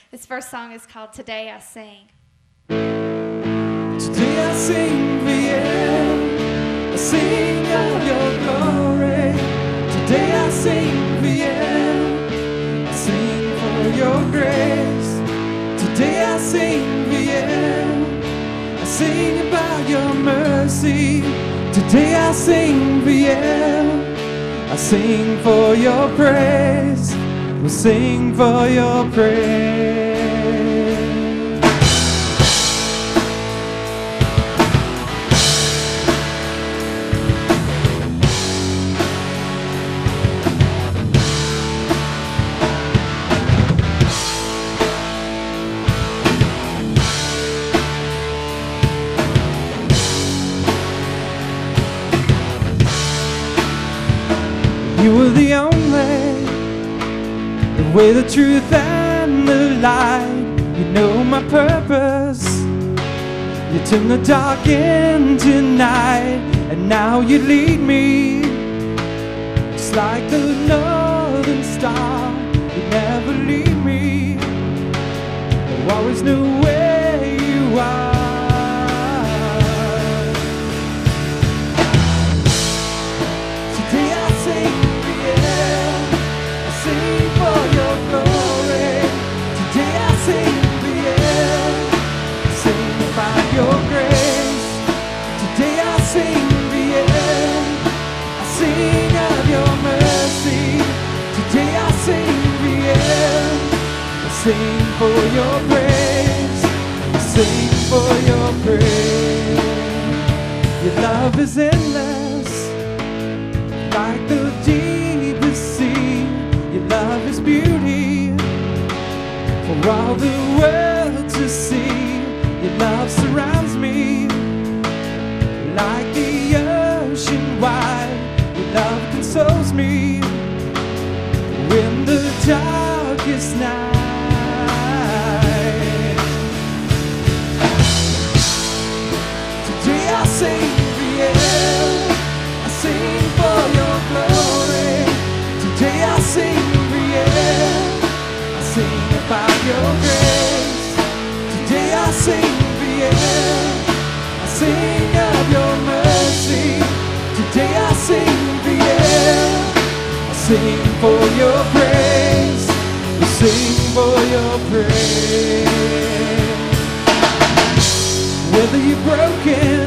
This first song is called Today I Sing. Today I sing for you, I sing of your glory. Today I sing for you, I sing for your grace. Today I sing for you, I sing about your mercy. Today I sing for you, I sing for your praise. We'll sing for your praise. You were the only, the way, the truth, and the light. You know my purpose. You turn the dark into night, and now you lead me. Just like the northern star, you never leave me. I always knew where you are. Today I sing for you, I sing for your glory. Today I sing for you, I sing about your grace. Today I sing for you, I sing of your mercy. Today I sing for you, I sing for your praise. I sing for your praise. Your love is endless, like the deepest sea. Your love is beauty for all the world to see. Your love surrounds me like the ocean wide. Your love consoles me in the darkest night. Today I sing for you, I sing for your glory. Today I sing for you, I sing about your grace. Today I sing for you, I sing of your mercy. Today I sing for you, I sing for your praise. We sing for your praise. Whether you're broken,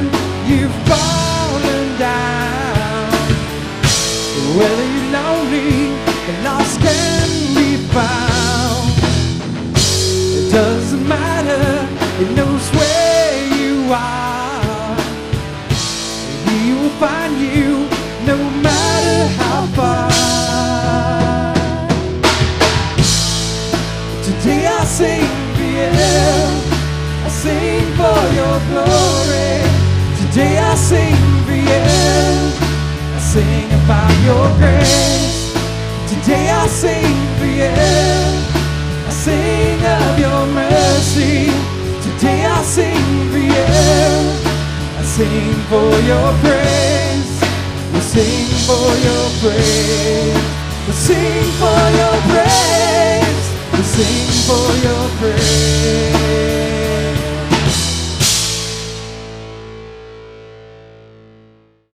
you've fallen down. Whether you're lonely, the lost can be found. It doesn't matter, it knows where you are. He will find you no matter how far. Today I sing for you, I sing for your glory. Today I sing for you, I sing about your grace. Today I sing for you, I sing of your mercy. Today I sing for you, I sing for your praise. We sing for your praise. We sing for your praise. We sing for your praise.